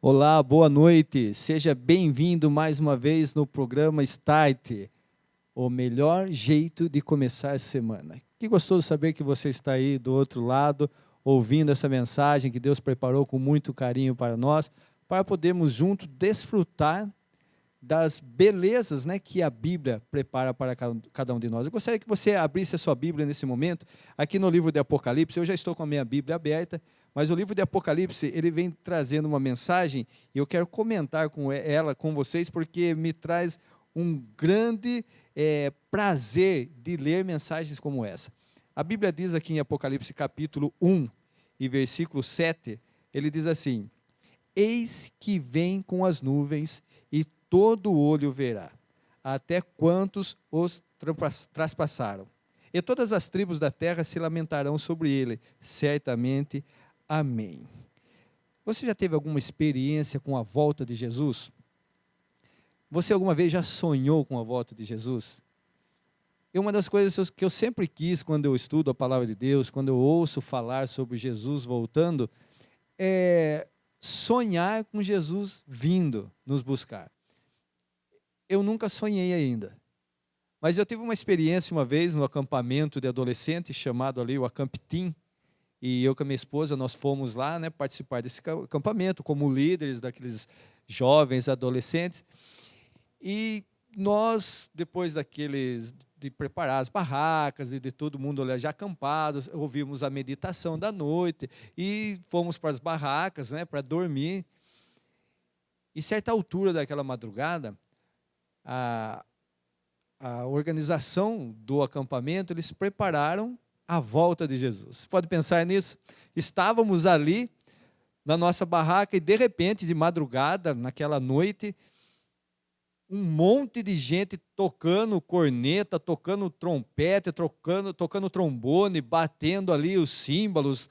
Olá, boa noite. Seja bem-vindo mais uma vez no programa Start, o melhor jeito de começar a semana. Que gostoso saber que você está aí do outro lado, ouvindo essa mensagem que Deus preparou com muito carinho para nós, para podermos juntos desfrutar das belezas, né, que a Bíblia prepara para cada um de nós. Eu gostaria que você abrisse a sua Bíblia nesse momento, aqui no livro de Apocalipse. Eu já estou com a minha Bíblia aberta, mas o livro de Apocalipse, ele vem trazendo uma mensagem, e eu quero comentar ela com vocês, porque me traz um grande prazer de ler mensagens como essa. A Bíblia diz aqui em Apocalipse capítulo 1 e versículo 7, ele diz assim: Eis que vem com as nuvens, e todo olho verá, até quantos os traspassaram. E todas as tribos da terra se lamentarão sobre ele, certamente. Amém. Você já teve alguma experiência com a volta de Jesus? Você alguma vez já sonhou com a volta de Jesus? E uma das coisas que eu sempre quis quando eu estudo a palavra de Deus, quando eu ouço falar sobre Jesus voltando, é sonhar com Jesus vindo nos buscar. Eu nunca sonhei ainda, mas eu tive uma experiência uma vez no acampamento de adolescente, chamado ali o Acamp Team, e eu com a minha esposa, nós fomos lá, né, participar desse acampamento, como líderes daqueles jovens adolescentes, e nós, depois de preparar as barracas, e de todo mundo já acampado, ouvimos a meditação da noite, e fomos para as barracas, né, para dormir, e certa altura daquela madrugada, a organização do acampamento, eles prepararam a volta de Jesus. Pode pensar nisso? Estávamos ali na nossa barraca e de repente, de madrugada, naquela noite, um monte de gente tocando corneta, tocando trompete, tocando trombone, batendo ali os símbolos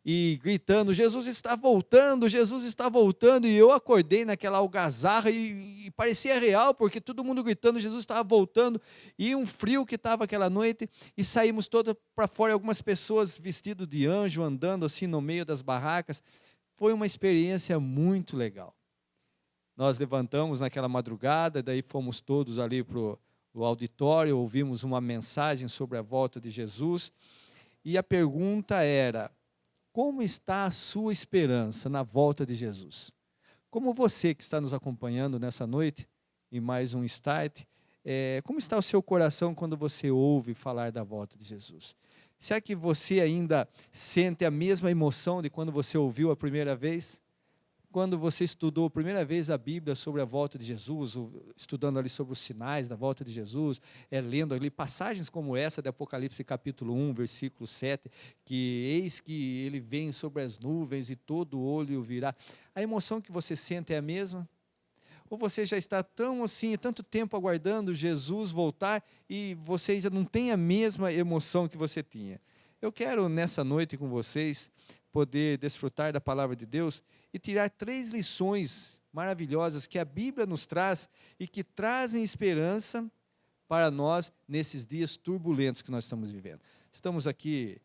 e gritando: Jesus está voltando, Jesus está voltando. E eu acordei naquela algazarra e parecia real, porque todo mundo gritando, Jesus estava voltando, e um frio que estava aquela noite, e saímos todos para fora, algumas pessoas vestidas de anjo, andando assim no meio das barracas. Foi uma experiência muito legal. Nós levantamos naquela madrugada, daí fomos todos ali para o auditório, ouvimos uma mensagem sobre a volta de Jesus, e a pergunta era: como está a sua esperança na volta de Jesus? Como você que está nos acompanhando nessa noite, em mais um Start, como está o seu coração quando você ouve falar da volta de Jesus? Será que você ainda sente a mesma emoção de quando você ouviu a primeira vez? Quando você estudou a primeira vez a Bíblia sobre a volta de Jesus, estudando ali sobre os sinais da volta de Jesus, lendo ali passagens como essa de Apocalipse capítulo 1, versículo 7, que eis que ele vem sobre as nuvens e todo olho o virá. A emoção que você sente é a mesma? Ou você já está tão assim, tanto tempo aguardando Jesus voltar e você já não tem a mesma emoção que você tinha? Eu quero nessa noite com vocês poder desfrutar da palavra de Deus e tirar 3 lições maravilhosas que a Bíblia nos traz e que trazem esperança para nós nesses dias turbulentos que nós estamos vivendo. Estamos aqui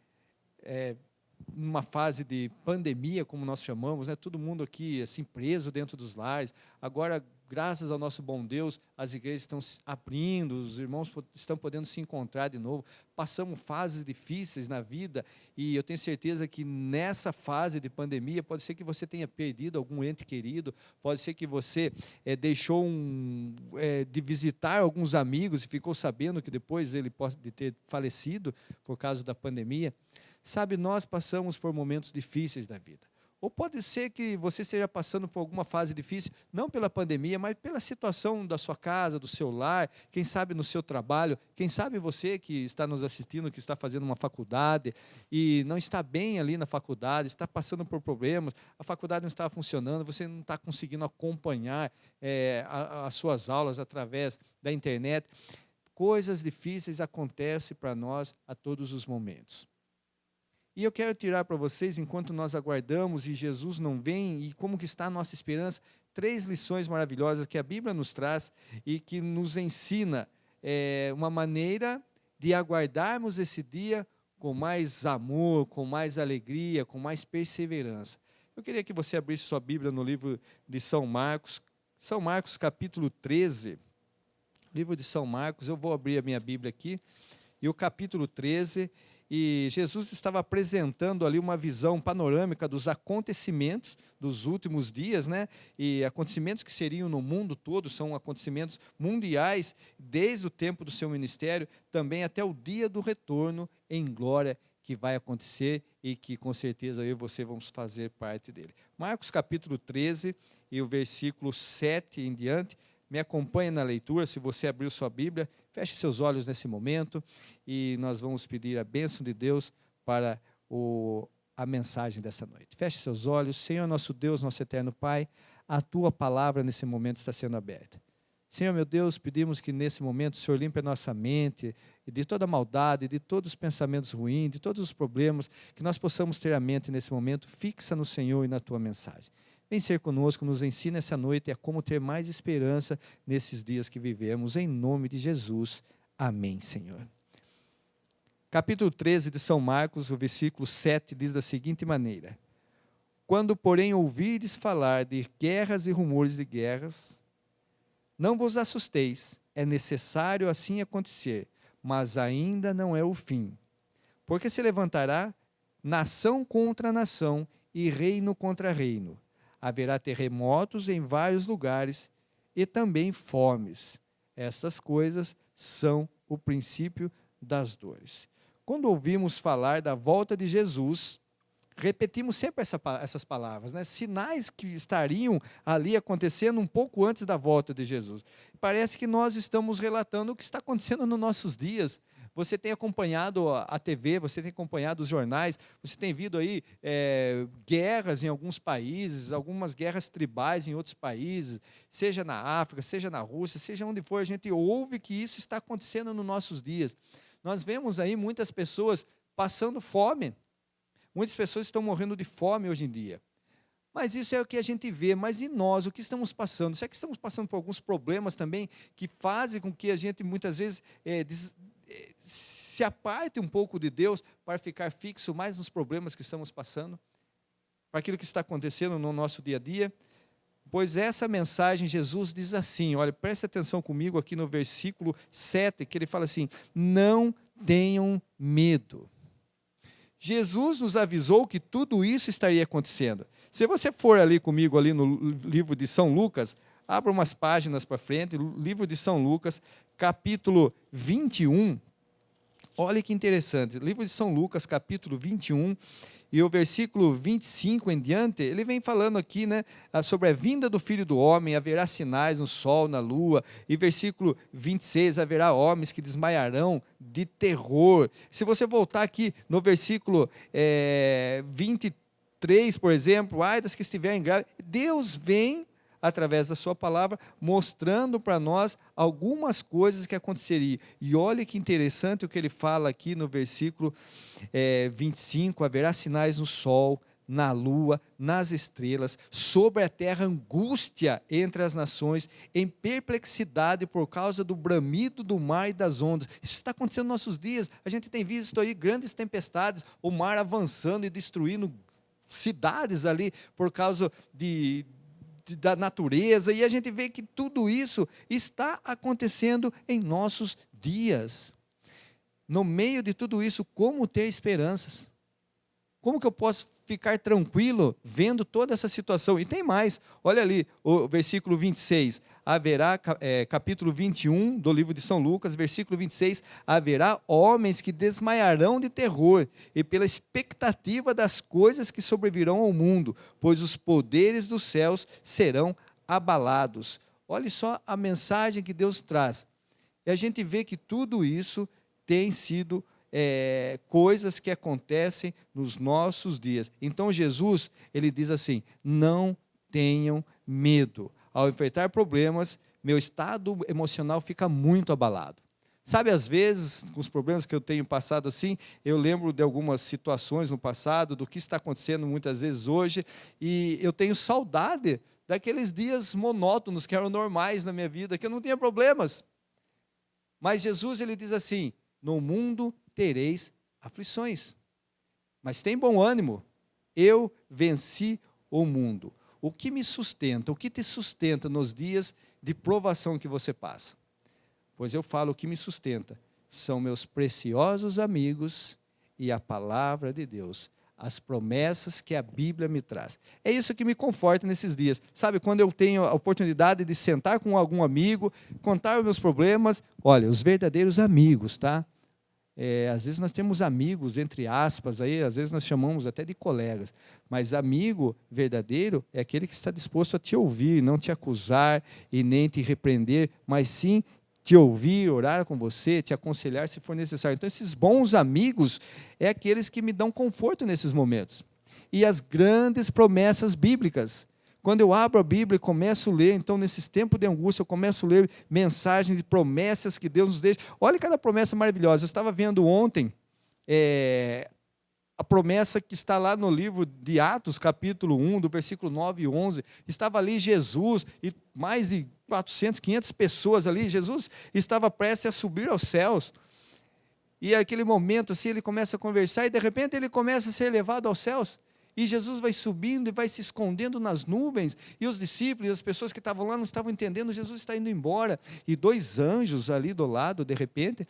numa fase de pandemia, como nós chamamos, né? Todo mundo aqui assim preso dentro dos lares. Agora, graças ao nosso bom Deus, as igrejas estão se abrindo, os irmãos estão podendo se encontrar de novo. Passamos fases difíceis na vida, e eu tenho certeza que nessa fase de pandemia, pode ser que você tenha perdido algum ente querido, pode ser que você deixou de visitar alguns amigos e ficou sabendo que depois ele pode ter falecido por causa da pandemia. Sabe, nós passamos por momentos difíceis da vida. Ou pode ser que você esteja passando por alguma fase difícil, não pela pandemia, mas pela situação da sua casa, do seu lar, quem sabe no seu trabalho, quem sabe você que está nos assistindo, que está fazendo uma faculdade e não está bem ali na faculdade, está passando por problemas, a faculdade não está funcionando, você não está conseguindo acompanhar as suas aulas através da internet. Coisas difíceis acontecem para nós a todos os momentos. E eu quero tirar para vocês, enquanto nós aguardamos e Jesus não vem, e como que está a nossa esperança, 3 lições maravilhosas que a Bíblia nos traz e que nos ensina uma maneira de aguardarmos esse dia com mais amor, com mais alegria, com mais perseverança. Eu queria que você abrisse sua Bíblia no livro de São Marcos capítulo 13. Livro de São Marcos, eu vou abrir a minha Bíblia aqui, e o capítulo 13, e Jesus estava apresentando ali uma visão panorâmica dos acontecimentos dos últimos dias, né? E acontecimentos que seriam no mundo todo, são acontecimentos mundiais, desde o tempo do seu ministério, também até o dia do retorno em glória, que vai acontecer e que com certeza eu e você vamos fazer parte dele. Marcos capítulo 13 e o versículo 7 em diante, me acompanhe na leitura. Se você abriu sua Bíblia, feche seus olhos nesse momento e nós vamos pedir a bênção de Deus para a mensagem dessa noite. Feche seus olhos. Senhor, nosso Deus, nosso eterno Pai, a Tua palavra nesse momento está sendo aberta. Senhor, meu Deus, pedimos que nesse momento o Senhor limpe a nossa mente de toda maldade, de todos os pensamentos ruins, de todos os problemas, que nós possamos ter a mente nesse momento fixa no Senhor e na Tua mensagem. Vem ser conosco, nos ensina essa noite a como ter mais esperança nesses dias que vivemos, em nome de Jesus. Amém, Senhor. Capítulo 13 de São Marcos, o versículo 7, diz da seguinte maneira: Quando, porém, ouvirdes falar de guerras e rumores de guerras, não vos assusteis, é necessário assim acontecer, mas ainda não é o fim. Porque se levantará nação contra nação e reino contra reino. Haverá terremotos em vários lugares e também fomes. Estas coisas são o princípio das dores. Quando ouvimos falar da volta de Jesus, repetimos sempre essas palavras, né? Sinais que estariam ali acontecendo um pouco antes da volta de Jesus. Parece que nós estamos relatando o que está acontecendo nos nossos dias. Você tem acompanhado a TV, você tem acompanhado os jornais, você tem visto aí guerras em alguns países, algumas guerras tribais em outros países, seja na África, seja na Rússia, seja onde for, a gente ouve que isso está acontecendo nos nossos dias. Nós vemos aí muitas pessoas passando fome, muitas pessoas estão morrendo de fome hoje em dia. Mas isso é o que a gente vê. Mas e nós, o que estamos passando? Será que estamos passando por alguns problemas também que fazem com que a gente muitas vezes se aparte um pouco de Deus para ficar fixo mais nos problemas que estamos passando, para aquilo que está acontecendo no nosso dia a dia? Pois essa mensagem, Jesus diz assim, olha, preste atenção comigo aqui no versículo 7, que ele fala assim: não tenham medo. Jesus nos avisou que tudo isso estaria acontecendo. Se você for ali comigo, ali no livro de São Lucas, abra umas páginas para frente, livro de São Lucas, capítulo 21, olha que interessante, livro de São Lucas, capítulo 21, e o versículo 25 em diante, ele vem falando aqui, né, sobre a vinda do Filho do Homem, haverá sinais no sol, na lua, e versículo 26, haverá homens que desmaiarão de terror. Se você voltar aqui no versículo 23, por exemplo, ai das que estiverem grávidas, Deus vem, através da sua palavra, mostrando para nós algumas coisas que aconteceriam. E olha que interessante o que ele fala aqui no versículo 25, haverá sinais no sol, na lua, nas estrelas, sobre a terra angústia entre as nações, em perplexidade por causa do bramido do mar e das ondas. Isso está acontecendo nos nossos dias. A gente tem visto aí grandes tempestades, o mar avançando e destruindo cidades ali por causa da natureza, e a gente vê que tudo isso está acontecendo em nossos dias. No meio de tudo isso, como ter esperanças? Como que eu posso ficar tranquilo vendo toda essa situação? E tem mais, olha ali, o versículo 26, haverá, capítulo 21 do livro de São Lucas, versículo 26, haverá homens que desmaiarão de terror e pela expectativa das coisas que sobrevirão ao mundo, pois os poderes dos céus serão abalados. Olha só a mensagem que Deus traz. E a gente vê que tudo isso tem sido coisas que acontecem nos nossos dias. Então Jesus, ele diz assim: não tenham medo. Ao enfrentar problemas, meu estado emocional fica muito abalado. Sabe, às vezes, com os problemas que eu tenho passado assim, eu lembro de algumas situações no passado, do que está acontecendo muitas vezes hoje, e eu tenho saudade daqueles dias monótonos que eram normais na minha vida, que eu não tinha problemas. Mas Jesus, ele diz assim: no mundo tereis aflições, mas tem bom ânimo, eu venci o mundo. O que me sustenta? O que te sustenta nos dias de provação que você passa? Pois eu falo, o que me sustenta são meus preciosos amigos e a palavra de Deus, as promessas que a Bíblia me traz. É isso que me conforta nesses dias. Sabe, quando eu tenho a oportunidade de sentar com algum amigo, contar os meus problemas, olha, os verdadeiros amigos, tá? Às vezes nós temos amigos, entre aspas, aí, às vezes nós chamamos até de colegas, mas amigo verdadeiro é aquele que está disposto a te ouvir, não te acusar e nem te repreender, mas sim te ouvir, orar com você, te aconselhar se for necessário. Então, esses bons amigos é aqueles que me dão conforto nesses momentos. E as grandes promessas bíblicas. Quando eu abro a Bíblia e começo a ler, então, nesses tempos de angústia, eu começo a ler mensagens de promessas que Deus nos deixa. Olha cada promessa maravilhosa. Eu estava vendo ontem a promessa que está lá no livro de Atos, capítulo 1, do versículo 9 e 11. Estava ali Jesus e mais de 400, 500 pessoas ali. Jesus estava prestes a subir aos céus. E aquele momento, assim, ele começa a conversar e, de repente, ele começa a ser levado aos céus. E Jesus vai subindo e vai se escondendo nas nuvens. E os discípulos, as pessoas que estavam lá, não estavam entendendo. Jesus está indo embora. E dois anjos ali do lado, de repente,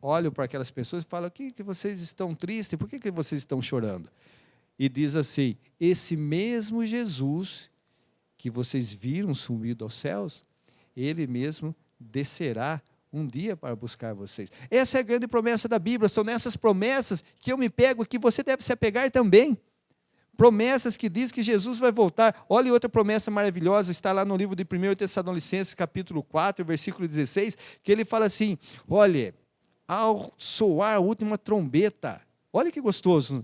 olham para aquelas pessoas e falam: que vocês estão tristes? Por que vocês estão chorando? E diz assim: esse mesmo Jesus que vocês viram subido aos céus, ele mesmo descerá um dia para buscar vocês. Essa é a grande promessa da Bíblia. São nessas promessas que eu me pego, que você deve se apegar também. Promessas que diz que Jesus vai voltar. Olha outra promessa maravilhosa, está lá no livro de 1 Tessalonicenses, capítulo 4, versículo 16, que ele fala assim: olha, ao soar a última trombeta, olha que gostoso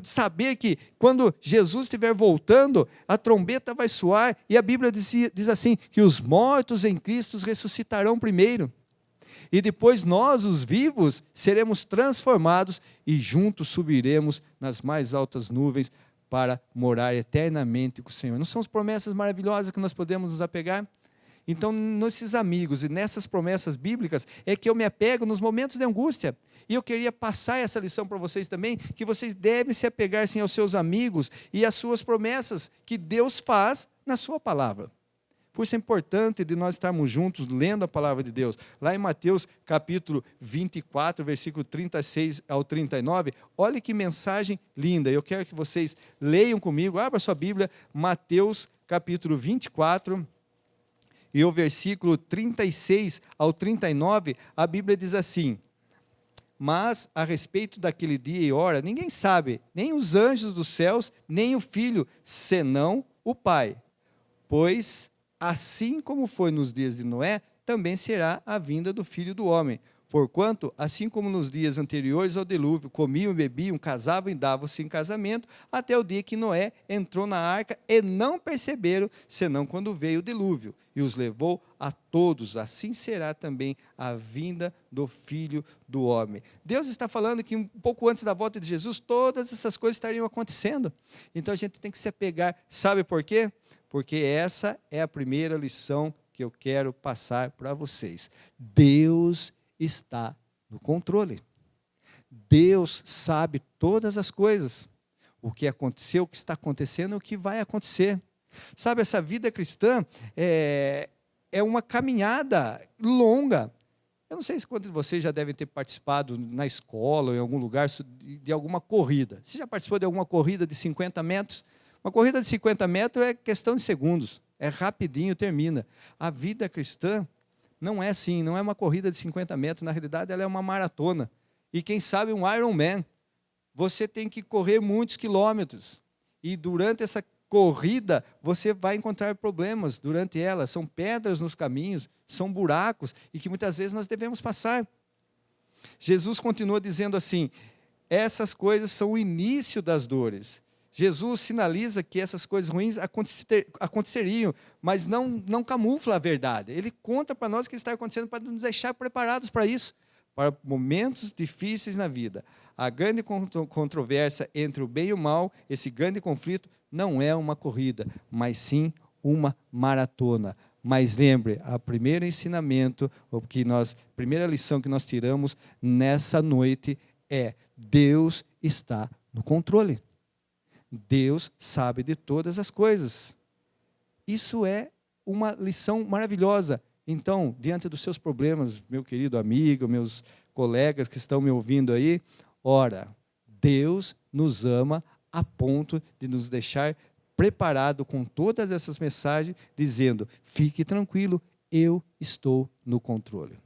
saber que quando Jesus estiver voltando, a trombeta vai soar, e a Bíblia diz assim, que os mortos em Cristo ressuscitarão primeiro, e depois nós, os vivos, seremos transformados, e juntos subiremos nas mais altas nuvens, para morar eternamente com o Senhor. Não são as promessas maravilhosas que nós podemos nos apegar? Então, nesses amigos e nessas promessas bíblicas, é que eu me apego nos momentos de angústia. E eu queria passar essa lição para vocês também, que vocês devem se apegar, sim, aos seus amigos e às suas promessas, que Deus faz na sua palavra. Por isso é importante de nós estarmos juntos, lendo a palavra de Deus. Lá em Mateus, capítulo 24, versículo 36 ao 39, olha que mensagem linda. Eu quero que vocês leiam comigo, abra sua Bíblia, Mateus, capítulo 24, e o versículo 36 ao 39, a Bíblia diz assim: mas a respeito daquele dia e hora, ninguém sabe, nem os anjos dos céus, nem o Filho, senão o Pai. Pois, assim como foi nos dias de Noé, também será a vinda do Filho do Homem. Porquanto, assim como nos dias anteriores ao dilúvio, comiam e bebiam, casavam e davam-se em casamento, até o dia que Noé entrou na arca, e não perceberam, senão quando veio o dilúvio, e os levou a todos. Assim será também a vinda do Filho do Homem. Deus está falando que um pouco antes da volta de Jesus, todas essas coisas estariam acontecendo. Então a gente tem que se apegar. Sabe por quê? Porque essa é a primeira lição que eu quero passar para vocês. Deus está no controle. Deus sabe todas as coisas. O que aconteceu, o que está acontecendo e o que vai acontecer. Sabe, essa vida cristã é uma caminhada longa. Eu não sei se quantos de vocês já devem ter participado na escola ou em algum lugar de alguma corrida. Você já participou de alguma corrida de 50 metros? Uma corrida de 50 metros é questão de segundos. É rapidinho, termina. A vida cristã não é assim, não é uma corrida de 50 metros, na realidade ela é uma maratona. E quem sabe um Ironman. Você tem que correr muitos quilômetros. E durante essa corrida, você vai encontrar problemas durante ela. São pedras nos caminhos, são buracos, e que muitas vezes nós devemos passar. Jesus continua dizendo assim: essas coisas são o início das dores. Jesus sinaliza que essas coisas ruins aconteceriam, mas não camufla a verdade. Ele conta para nós o que está acontecendo para nos deixar preparados para isso, para momentos difíceis na vida. A grande controvérsia entre o bem e o mal, esse grande conflito, não é uma corrida, mas sim uma maratona. Mas lembre, o primeiro ensinamento, primeira lição que nós tiramos nessa noite é: Deus está no controle. Deus sabe de todas as coisas. Isso é uma lição maravilhosa. Então, diante dos seus problemas, meu querido amigo, meus colegas que estão me ouvindo aí, ora, Deus nos ama a ponto de nos deixar preparado com todas essas mensagens, dizendo, fique tranquilo, eu estou no controle.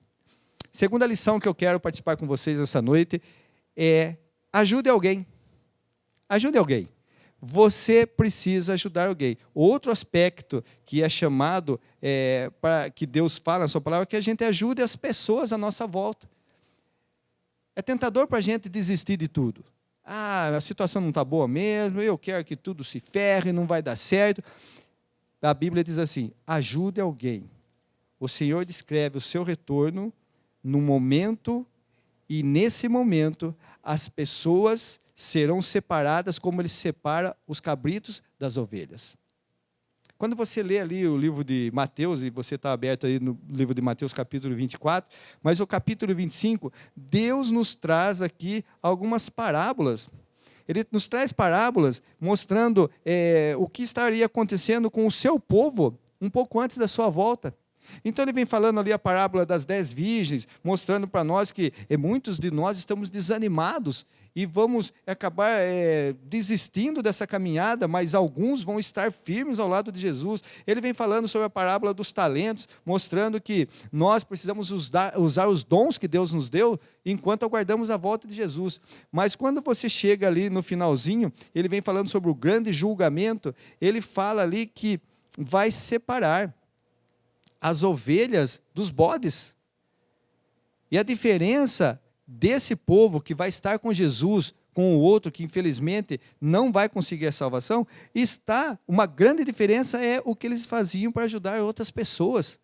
Segunda lição que eu quero participar com vocês essa noite é, ajude alguém. Ajude alguém. Você precisa ajudar alguém. Outro aspecto que é chamado, para que Deus fala na sua palavra, é que a gente ajude as pessoas à nossa volta. É tentador para a gente desistir de tudo. A situação não está boa mesmo, eu quero que tudo se ferre, não vai dar certo. A Bíblia diz assim, ajude alguém. O Senhor descreve o seu retorno no momento, e nesse momento as pessoas serão separadas como Ele separa os cabritos das ovelhas. Quando você lê ali o livro de Mateus, e você está aberto aí no livro de Mateus capítulo 24, mas o capítulo 25, Deus nos traz aqui algumas parábolas. Ele nos traz parábolas mostrando o que estaria acontecendo com o seu povo um pouco antes da sua volta. Então ele vem falando ali a parábola das 10 virgens, mostrando para nós que muitos de nós estamos desanimados e vamos acabar desistindo dessa caminhada, mas alguns vão estar firmes ao lado de Jesus. Ele vem falando sobre a parábola dos talentos, mostrando que nós precisamos usar os dons que Deus nos deu enquanto aguardamos a volta de Jesus. Mas quando você chega ali no finalzinho, ele vem falando sobre o grande julgamento, ele fala ali que vai separar as ovelhas dos bodes. E a diferença desse povo que vai estar com Jesus, com o outro que infelizmente não vai conseguir a salvação, uma grande diferença é o que eles faziam para ajudar outras pessoas.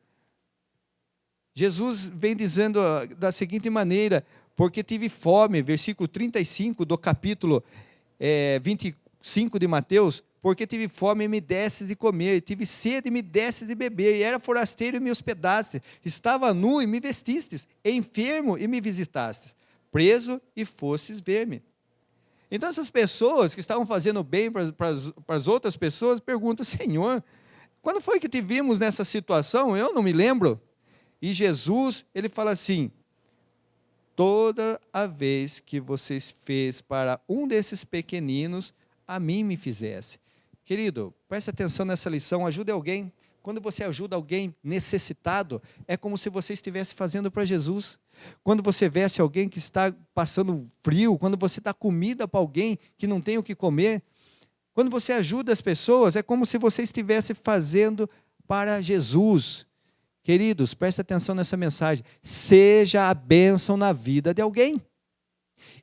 Jesus vem dizendo da seguinte maneira, porque tive fome, versículo 35 do capítulo 25 de Mateus, porque tive fome e me desses de comer, tive sede e me desses de beber, e era forasteiro e me hospedaste, estava nu e me vestistes, enfermo e me visitastes, preso e fostes ver-me. Então essas pessoas que estavam fazendo bem para as outras pessoas, perguntam, Senhor, quando foi que te vimos nessa situação? Eu não me lembro. E Jesus, ele fala assim, toda a vez que vocês fez para um desses pequeninos, a mim me fizesse. Querido, preste atenção nessa lição, ajude alguém. Quando você ajuda alguém necessitado, é como se você estivesse fazendo para Jesus. Quando você veste alguém que está passando frio, quando você dá comida para alguém que não tem o que comer, quando você ajuda as pessoas, é como se você estivesse fazendo para Jesus. Queridos, preste atenção nessa mensagem. Seja a bênção na vida de alguém.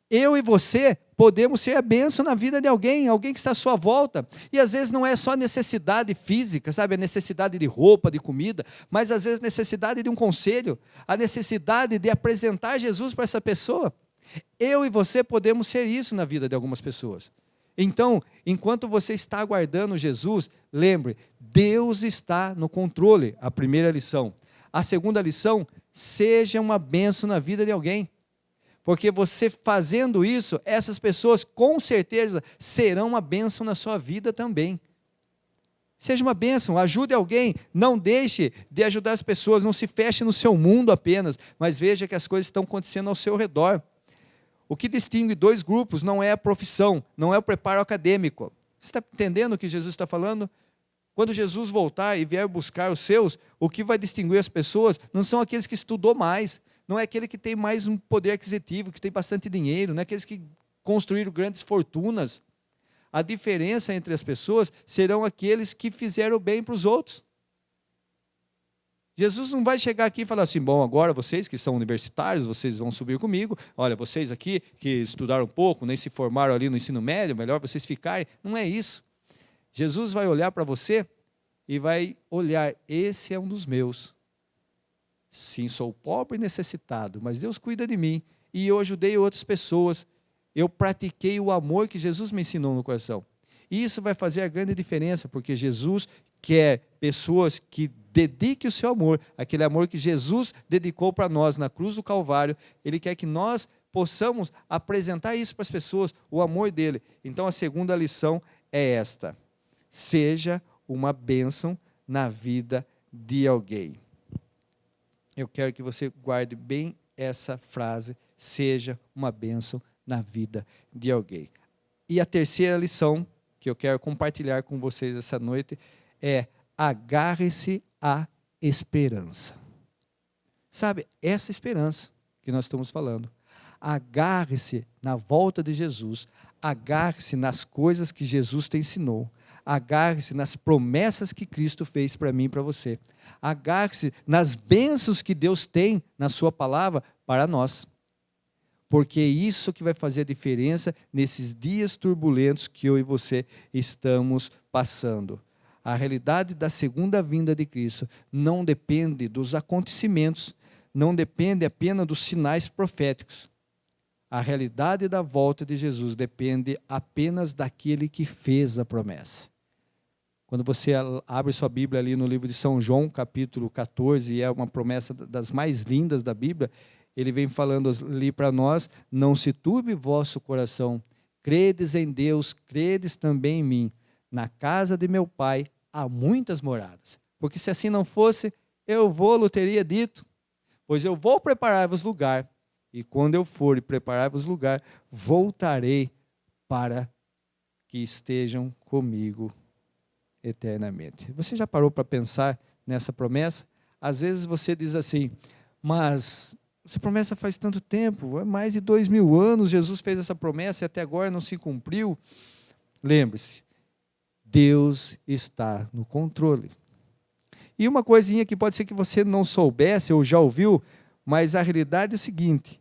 Eu e você podemos ser a bênção na vida de alguém que está à sua volta. E às vezes não é só necessidade física, sabe? A necessidade de roupa, de comida, mas às vezes necessidade de um conselho, a necessidade de apresentar Jesus para essa pessoa. Eu e você podemos ser isso na vida de algumas pessoas. Então, enquanto você está aguardando Jesus, lembre, Deus está no controle, a primeira lição. A segunda lição, seja uma bênção na vida de alguém. Porque você fazendo isso, essas pessoas com certeza serão uma bênção na sua vida também. Seja uma bênção, ajude alguém, não deixe de ajudar as pessoas, não se feche no seu mundo apenas, mas veja que as coisas estão acontecendo ao seu redor. O que distingue dois grupos não é a profissão, não é o preparo acadêmico. Você está entendendo o que Jesus está falando? Quando Jesus voltar e vier buscar os seus, o que vai distinguir as pessoas não são aqueles que estudou mais, não é aquele que tem mais um poder aquisitivo, que tem bastante dinheiro, não é aqueles que construíram grandes fortunas. A diferença entre as pessoas serão aqueles que fizeram bem para os outros. Jesus não vai chegar aqui e falar assim, bom, agora vocês que são universitários, vocês vão subir comigo, olha, vocês aqui que estudaram um pouco, nem se formaram ali no ensino médio, melhor vocês ficarem. Não é isso. Jesus vai olhar para você e vai olhar, esse é um dos meus. Sim, sou pobre e necessitado, mas Deus cuida de mim. E eu ajudei outras pessoas. Eu pratiquei o amor que Jesus me ensinou no coração. E isso vai fazer a grande diferença, porque Jesus quer pessoas que dediquem o seu amor, aquele amor que Jesus dedicou para nós na cruz do Calvário. Ele quer que nós possamos apresentar isso para as pessoas, o amor dele. Então a segunda lição é esta: seja uma bênção na vida de alguém. Eu quero que você guarde bem essa frase: seja uma bênção na vida de alguém. E a terceira lição que eu quero compartilhar com vocês essa noite é: agarre-se à esperança. Sabe, essa esperança que nós estamos falando. Agarre-se na volta de Jesus, agarre-se nas coisas que Jesus te ensinou, agarre-se nas promessas que Cristo fez para mim e para você, agarre-se nas bênçãos que Deus tem na sua palavra para nós, porque é isso que vai fazer a diferença nesses dias turbulentos que eu e você estamos passando. A realidade da segunda vinda de Cristo não depende dos acontecimentos, não depende apenas dos sinais proféticos. A realidade da volta de Jesus depende apenas daquele que fez a promessa. Quando você abre sua Bíblia ali no livro de São João, capítulo 14, e é uma promessa das mais lindas da Bíblia, ele vem falando ali para nós: não se turbe vosso coração, credes em Deus, credes também em mim. Na casa de meu Pai há muitas moradas. Porque se assim não fosse, eu vou-lo teria dito, pois eu vou preparar-vos lugar. E quando eu for e preparar-vos lugar, voltarei para que estejam comigo eternamente. Você já parou para pensar nessa promessa? Às vezes você diz assim: mas essa promessa faz tanto tempo, há mais de 2000 anos Jesus fez essa promessa e até agora não se cumpriu. Lembre-se, Deus está no controle. E uma coisinha que pode ser que você não soubesse ou já ouviu, mas a realidade é a seguinte: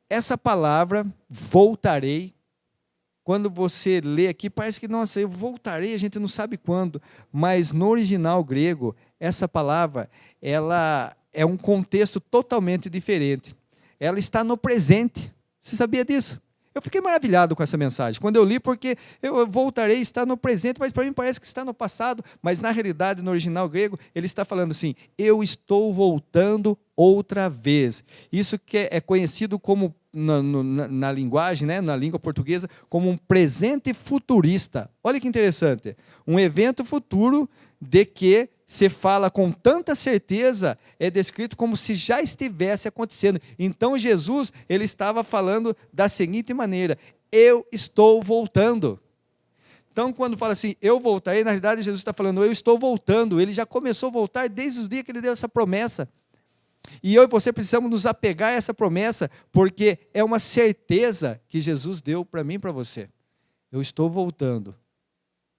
essa palavra, voltarei, quando você lê aqui, parece que, nossa, eu voltarei, a gente não sabe quando, mas no original grego, essa palavra, ela é um contexto totalmente diferente. Ela está no presente. Você sabia disso? Eu fiquei maravilhado com essa mensagem, quando eu li, porque eu voltarei, está no presente, mas para mim parece que está no passado, mas na realidade, no original grego, ele está falando assim: eu estou voltando outra vez. Isso que é conhecido como, na linguagem, né, na língua portuguesa, como um presente futurista. Olha que interessante, um evento futuro de que se fala com tanta certeza, é descrito como se já estivesse acontecendo. Então Jesus, ele estava falando da seguinte maneira: eu estou voltando. Então quando fala assim, eu voltarei, na realidade Jesus está falando, eu estou voltando. Ele já começou a voltar desde os dias que ele deu essa promessa. E eu e você precisamos nos apegar a essa promessa, porque é uma certeza que Jesus deu para mim e para você. Eu estou voltando.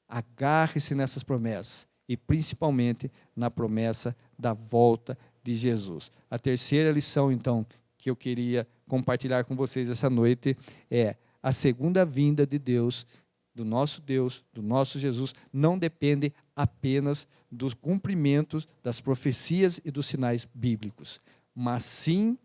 Agarre-se nessas promessas. E principalmente na promessa da volta de Jesus. A terceira lição, então, que eu queria compartilhar com vocês essa noite é: a segunda vinda de Deus, do nosso Jesus, não depende apenas dos cumprimentos das profecias e dos sinais bíblicos, mas sim,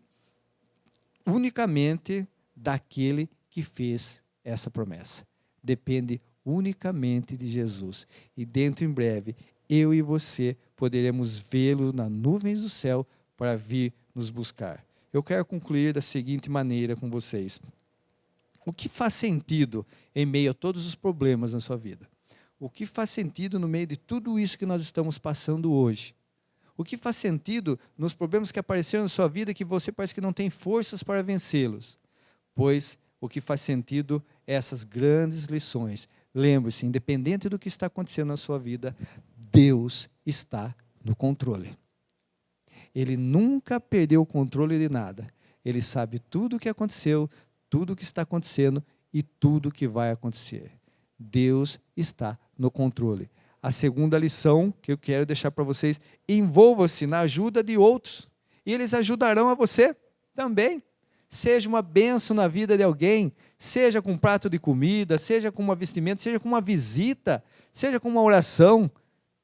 unicamente daquele que fez essa promessa. Depende unicamente de Jesus. E dentro em breve, eu e você poderemos vê-lo nas nuvens do céu para vir nos buscar. Eu quero concluir da seguinte maneira com vocês: o que faz sentido em meio a todos os problemas na sua vida? O que faz sentido no meio de tudo isso que nós estamos passando hoje? O que faz sentido nos problemas que apareceram na sua vida que você parece que não tem forças para vencê-los? Pois o que faz sentido é essas grandes lições. Lembre-se, independente do que está acontecendo na sua vida, Deus está no controle. Ele nunca perdeu o controle de nada. Ele sabe tudo o que aconteceu, tudo o que está acontecendo e tudo o que vai acontecer. Deus está no controle. A segunda lição que eu quero deixar para vocês: envolva-se na ajuda de outros. E eles ajudarão a você também. Seja uma bênção na vida de alguém, seja com um prato de comida, seja com uma vestimenta, seja com uma visita, seja com uma oração,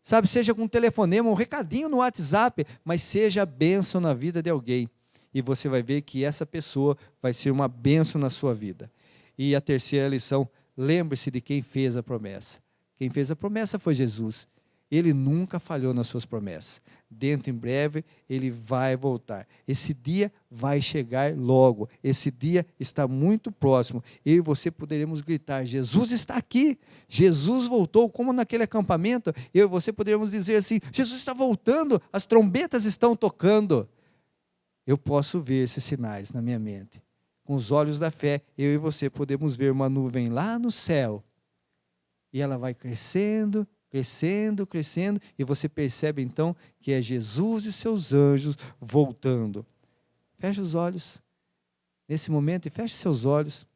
sabe, seja com um telefonema, um recadinho no WhatsApp, mas seja bênção na vida de alguém. E você vai ver que essa pessoa vai ser uma bênção na sua vida. E a terceira lição: lembre-se de quem fez a promessa. Quem fez a promessa foi Jesus. Ele nunca falhou nas suas promessas. Dentro em breve, Ele vai voltar. Esse dia vai chegar logo. Esse dia está muito próximo. Eu e você poderemos gritar, Jesus está aqui. Jesus voltou, como naquele acampamento. Eu e você poderíamos dizer assim, Jesus está voltando, as trombetas estão tocando. Eu posso ver esses sinais na minha mente. Com os olhos da fé, eu e você podemos ver uma nuvem lá no céu. E ela vai crescendo, crescendo, crescendo, e você percebe então que é Jesus e seus anjos voltando. Feche os olhos nesse momento e feche seus olhos.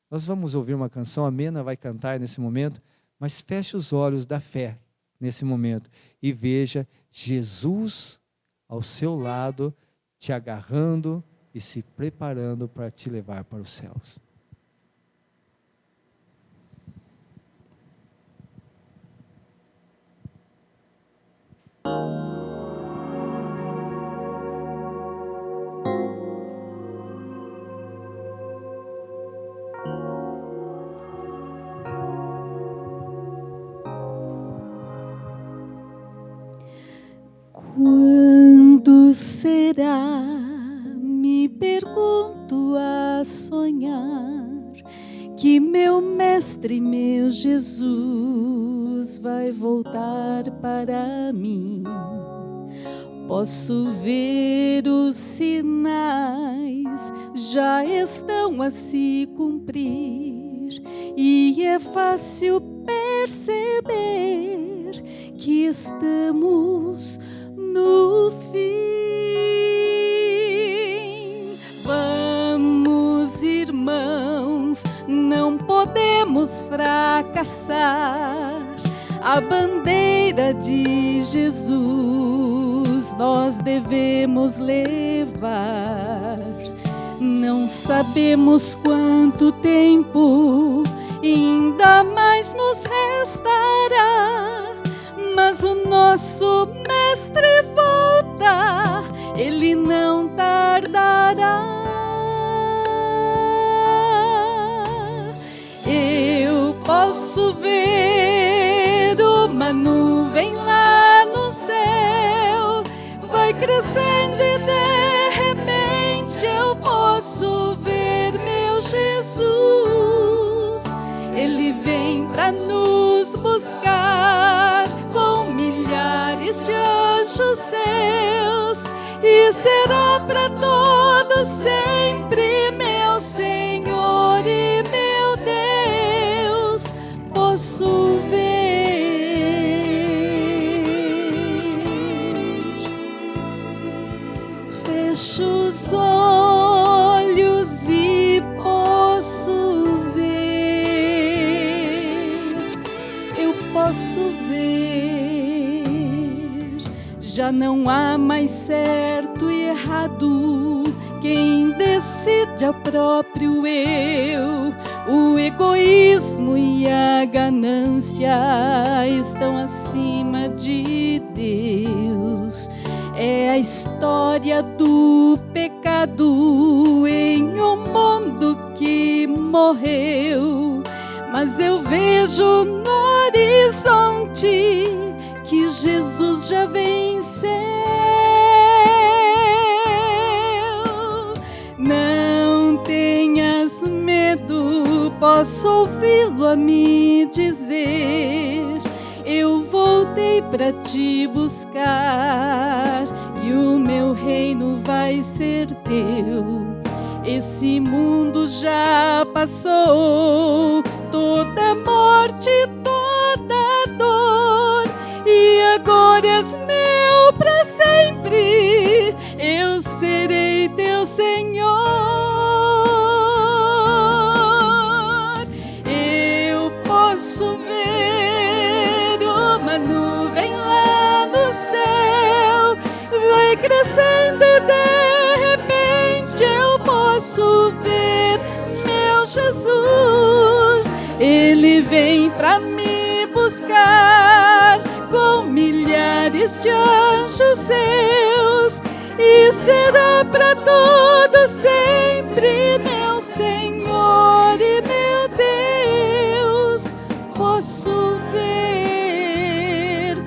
Nós vamos ouvir uma canção, a Mena vai cantar nesse momento, mas feche os olhos da fé nesse momento e veja Jesus ao seu lado, te agarrando e se preparando para te levar para os céus. Quando será, me pergunto a sonhar, que meu mestre, meu Jesus, vai voltar para mim? Posso ver os sinais, já estão a se cumprir, e é fácil perceber que estamos no fim. Vamos, irmãos, não podemos fracassar. A bandeira de Jesus nós devemos levar. Não sabemos quanto tempo ainda mais nos restará, mas o nosso Mestre volta, Ele não tardará. Eu posso ver uma nuvem lá no céu, vai crescendo e de repente eu posso ver meu Jesus. Ele vem para nos buscar com milhares de anjos seus, e será para todos sempre meu Senhor e meu Deus. Posso ver, fecho os olhos e posso ver, eu posso ver. Já não há mais certo e errado, quem decide é o próprio eu. O egoísmo e a ganância estão acima de Deus. É a história do pecado em um mundo que morreu. Mas eu vejo no horizonte que Jesus já venceu. Não tenhas medo, posso ouvi-lo a me dizer: eu voltei para te buscar e o meu reino vai ser teu. Esse mundo já passou, toda morte, toda dor, e agora és meu para sempre. Eu serei teu Senhor. Eu posso ver uma nuvem lá no céu, vai crescendo e de repente eu posso ver meu Jesus. Ele vem para me buscar com milhares de anjos seus, e será para todos sempre meu Senhor e meu Deus. Posso ver,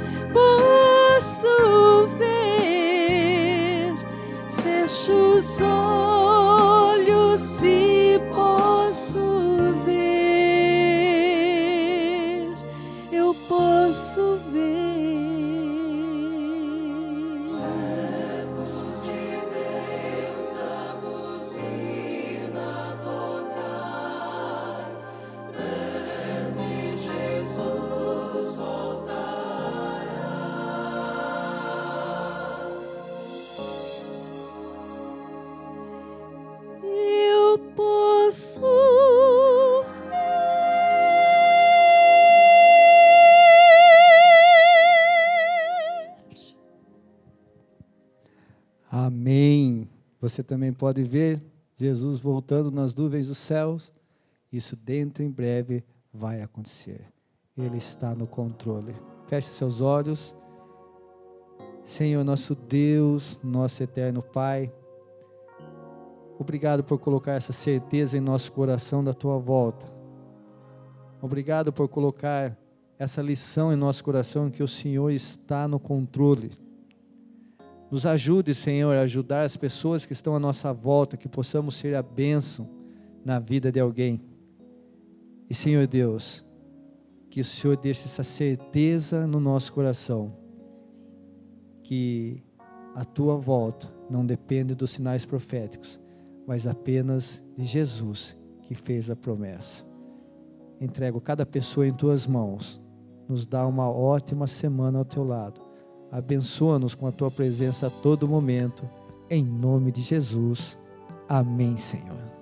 Você também pode ver Jesus voltando nas nuvens dos céus. Isso dentro em breve vai acontecer. Ele está no controle. Feche seus olhos. Senhor, nosso Deus, nosso eterno Pai, obrigado por colocar essa certeza em nosso coração da Tua volta. Obrigado por colocar essa lição em nosso coração que o Senhor está no controle. Nos ajude, Senhor, a ajudar as pessoas que estão à nossa volta, que possamos ser a bênção na vida de alguém. E, Senhor Deus, que o Senhor deixe essa certeza no nosso coração, que a Tua volta não depende dos sinais proféticos, mas apenas de Jesus, que fez a promessa. Entrego cada pessoa em Tuas mãos. Nos dá uma ótima semana ao Teu lado. Abençoa-nos com a Tua presença a todo momento. Em nome de Jesus. Amém, Senhor.